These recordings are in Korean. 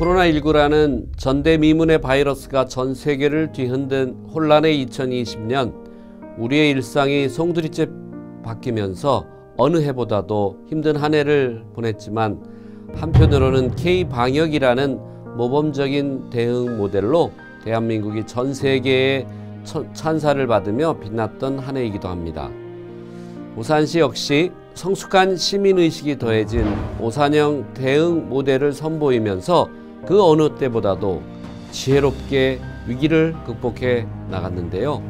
코로나19라는 전대미문의 바이러스가 전 세계를 뒤흔든 혼란의 2020년, 우리의 일상이 송두리째 바뀌면서 어느 해보다도 힘든 한 해를 보냈지만, 한편으로는 K-방역이라는 모범적인 대응 모델로 대한민국이 전 세계의 찬사를 받으며 빛났던 한 해이기도 합니다. 오산시 역시 성숙한 시민의식이 더해진 오산형 대응 모델을 선보이면서 그 어느 때보다도 지혜롭게 위기를 극복해 나갔는데요.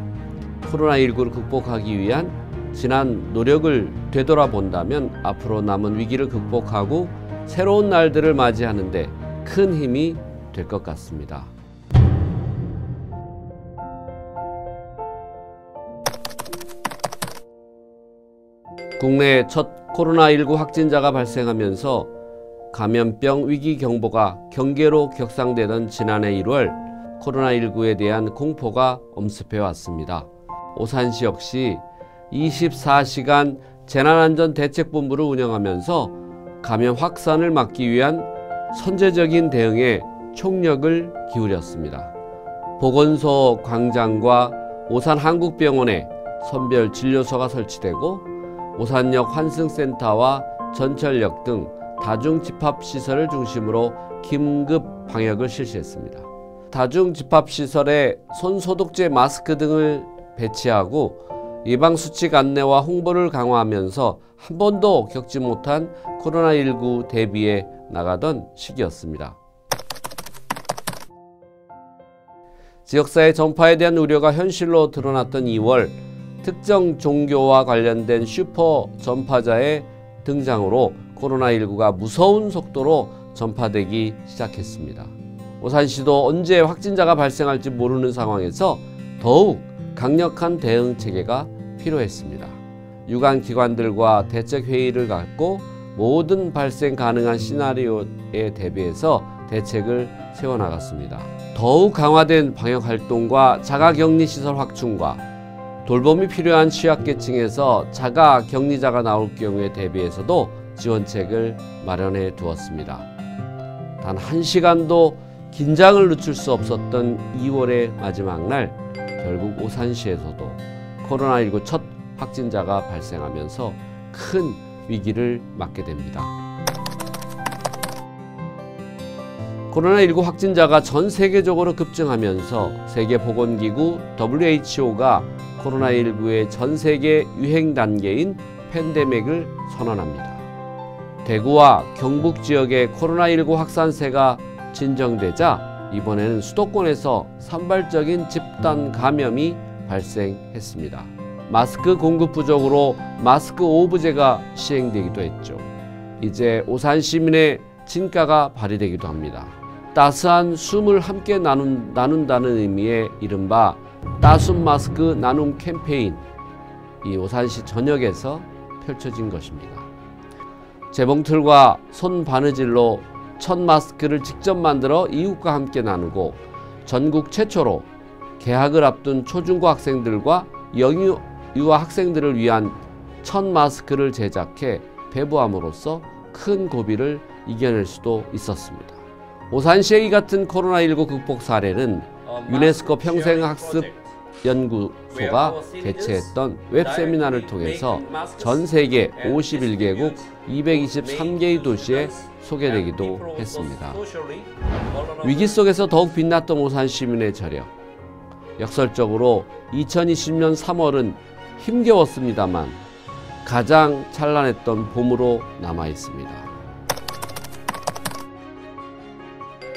코로나19를 극복하기 위한 지난 노력을 되돌아본다면 앞으로 남은 위기를 극복하고 새로운 날들을 맞이하는데 큰 힘이 될 것 같습니다. 국내에 첫 코로나19 확진자가 발생하면서 감염병 위기 경보가 경계로 격상되던 지난해 1월, 코로나19에 대한 공포가 엄습해 왔습니다. 오산시 역시 24시간 재난안전대책본부를 운영하면서 감염 확산을 막기 위한 선제적인 대응에 총력을 기울였습니다. 보건소 광장과 오산한국병원에 선별 진료소가 설치되고 오산역 환승센터와 전철역 등 다중집합시설을 중심으로 긴급 방역을 실시했습니다. 다중집합시설에 손소독제, 마스크 등을 배치하고 예방수칙 안내와 홍보를 강화하면서 한 번도 겪지 못한 코로나19 대비에 나가던 시기였습니다. 지역사회 전파에 대한 우려가 현실로 드러났던 2월, 특정 종교와 관련된 슈퍼 전파자의 등장으로 코로나19가 무서운 속도로 전파되기 시작했습니다. 오산시도 언제 확진자가 발생할지 모르는 상황에서 더욱 강력한 대응 체계가 필요했습니다. 유관기관들과 대책회의를 갖고 모든 발생 가능한 시나리오에 대비해서 대책을 세워나갔습니다. 더욱 강화된 방역활동과 자가격리시설 확충과 돌봄이 필요한 취약계층에서 자가격리자가 나올 경우에 대비해서도 지원책을 마련해 두었습니다. 단 1시간도 긴장을 늦출 수 없었던 2월의 마지막 날, 결국 오산시에서도 코로나19 첫 확진자가 발생하면서 큰 위기를 맞게 됩니다. 코로나19 확진자가 전 세계적으로 급증하면서 세계보건기구 WHO가 코로나19의 전 세계 유행 단계인 팬데믹을 선언합니다. 대구와 경북 지역의 코로나19 확산세가 진정되자 이번에는 수도권에서 산발적인 집단 감염이 발생했습니다. 마스크 공급 부족으로 마스크 오브제가 시행되기도 했죠. 이제 오산 시민의 진가가 발휘되기도 합니다. 따스한 숨을 함께 나눈다는 의미의 이른바 따순 마스크 나눔 캠페인, 이 오산시 전역에서 펼쳐진 것입니다. 재봉틀과 손 바느질로 첫 마스크를 직접 만들어 이웃과 함께 나누고, 전국 최초로 개학을 앞둔 초중고 학생들과 영유아 학생들을 위한 첫 마스크를 제작해 배부함으로써 큰 고비를 이겨낼 수도 있었습니다. 오산시의 이 같은 코로나19 극복 사례는 유네스코 평생학습연구소가 개최했던 웹세미나를 통해서 전 세계 51개국 223개의 도시에 소개되기도 했습니다. 위기 속에서 더욱 빛났던 오산 시민의 저력. 역설적으로 2020년 3월은 힘겨웠습니다만 가장 찬란했던 봄으로 남아 있습니다.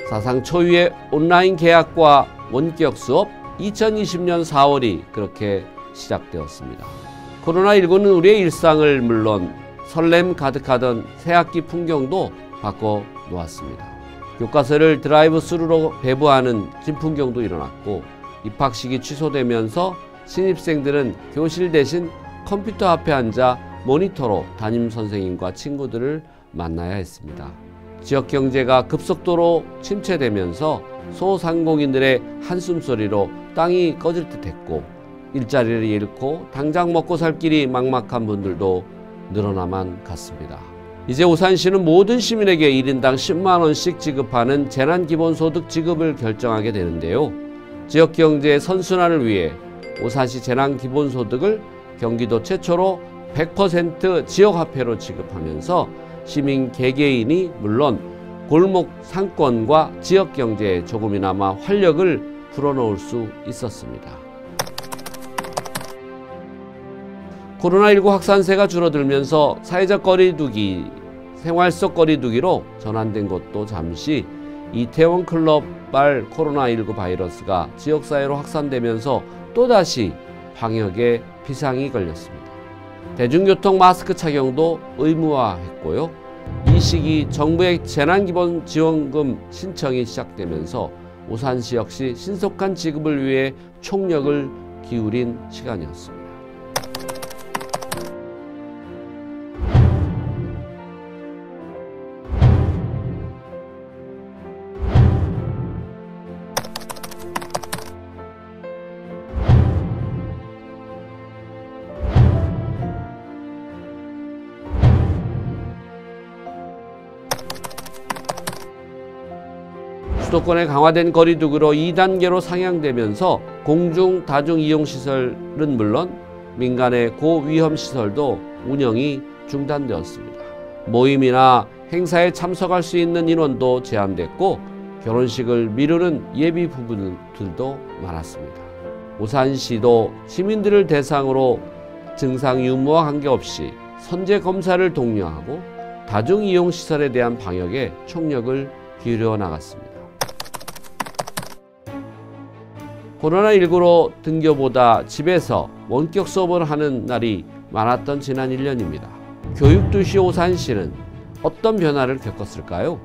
사상 초유의 온라인 개학과 원격 수업, 2020년 4월이 그렇게 시작되었습니다. 코로나19는 우리의 일상을 물론 설렘 가득하던 새학기 풍경도 바꿔놓았습니다. 교과서를 드라이브 스루로 배부하는 진풍경도 일어났고, 입학식이 취소되면서 신입생들은 교실 대신 컴퓨터 앞에 앉아 모니터로 담임선생님과 친구들을 만나야 했습니다. 지역 경제가 급속도로 침체되면서 소상공인들의 한숨소리로 땅이 꺼질 듯했고, 일자리를 잃고 당장 먹고 살 길이 막막한 분들도 늘어나만 갔습니다. 이제 오산시는 모든 시민에게 1인당 10만 원씩 지급하는 재난기본소득 지급을 결정하게 되는데요. 지역경제의 선순환을 위해 오산시 재난기본소득을 경기도 최초로 100% 지역화폐로 지급하면서 시민 개개인이 물론 골목 상권과 지역경제에 조금이나마 활력을 불어넣을 수 있었습니다. 코로나19 확산세가 줄어들면서 사회적 거리두기, 생활 속 거리두기로 전환된 것도 잠시 이태원 클럽발 코로나19 바이러스가 지역사회로 확산되면서 또다시 방역에 비상이 걸렸습니다. 대중교통 마스크 착용도 의무화했고요. 이 시기 정부의 재난기본지원금 신청이 시작되면서 오산시 역시 신속한 지급을 위해 총력을 기울인 시간이었습니다. 수도권의 강화된 거리두기로 2단계로 상향되면서 공중 다중이용시설은 물론 민간의 고위험시설도 운영이 중단되었습니다. 모임이나 행사에 참석할 수 있는 인원도 제한됐고 결혼식을 미루는 예비 부부들도 많았습니다. 오산시도 시민들을 대상으로 증상 유무와 관계없이 선제 검사를 독려하고 다중이용시설에 대한 방역에 총력을 기울여 나갔습니다. 코로나19로 등교보다 집에서 원격 수업을 하는 날이 많았던 지난 1년입니다. 교육도시 오산시는 어떤 변화를 겪었을까요?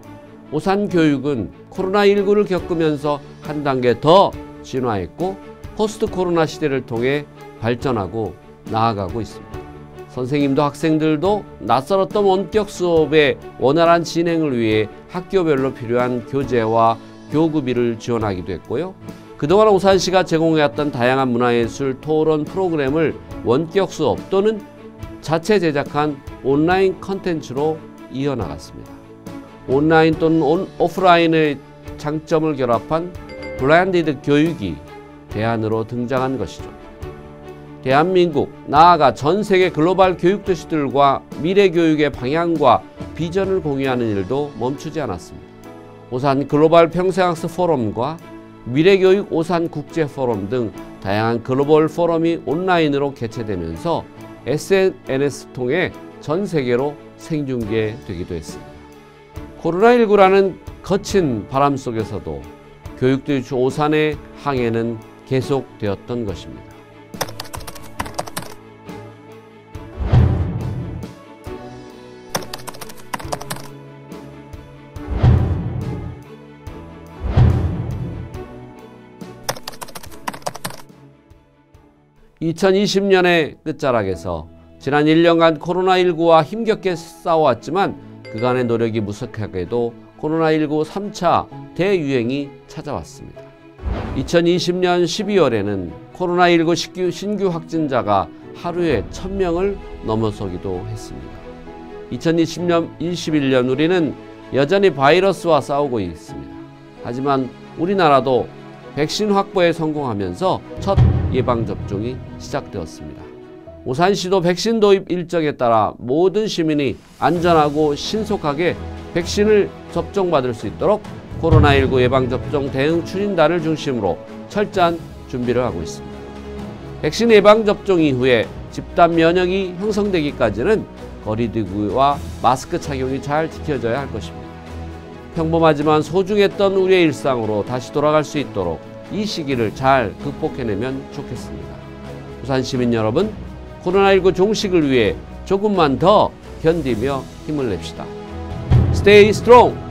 오산교육은 코로나19를 겪으면서 한 단계 더 진화했고 포스트 코로나 시대를 통해 발전하고 나아가고 있습니다. 선생님도 학생들도 낯설었던 원격 수업의 원활한 진행을 위해 학교별로 필요한 교재와 교구비를 지원하기도 했고요. 그동안 오산시가 제공해왔던 다양한 문화예술 토론 프로그램을 원격 수업 또는 자체 제작한 온라인 컨텐츠로 이어나갔습니다. 온라인 또는 오프라인의 장점을 결합한 블렌디드 교육이 대안으로 등장한 것이죠. 대한민국, 나아가 전 세계 글로벌 교육 도시들과 미래 교육의 방향과 비전을 공유하는 일도 멈추지 않았습니다. 오산 글로벌 평생학습 포럼과 미래교육 오산 국제포럼 등 다양한 글로벌 포럼이 온라인으로 개최되면서 SNS 통해 전 세계로 생중계되기도 했습니다. 코로나19라는 거친 바람 속에서도 교육도시 오산의 항해는 계속되었던 것입니다. (2020년의) 끝자락에서 지난 1년간 코로나19와 힘겹게 싸워왔지만 그간의 노력이 무색하게도 코로나19 3차 대유행이 찾아왔습니다. 2020년 12월에는 코로나19 신규 확진자가 하루에 1000명을 넘어서기도 했습니다. 2021년 우리는 여전히 바이러스와 싸우고 있습니다. 하지만 우리나라도 백신 확보에 성공하면서 첫 예방접종이 시작되었습니다. 오산시도 백신 도입 일정에 따라 모든 시민이 안전하고 신속하게 백신을 접종받을 수 있도록 코로나19 예방접종 대응 추진단을 중심으로 철저한 준비를 하고 있습니다. 백신 예방접종 이후에 집단 면역이 형성되기까지는 거리두기와 마스크 착용이 잘 지켜져야 할 것입니다. 평범하지만 소중했던 우리의 일상으로 다시 돌아갈 수 있도록 이 시기를 잘 극복해내면 좋겠습니다. 부산 시민 여러분, 코로나19 종식을 위해 조금만 더 견디며 힘을 냅시다. Stay strong!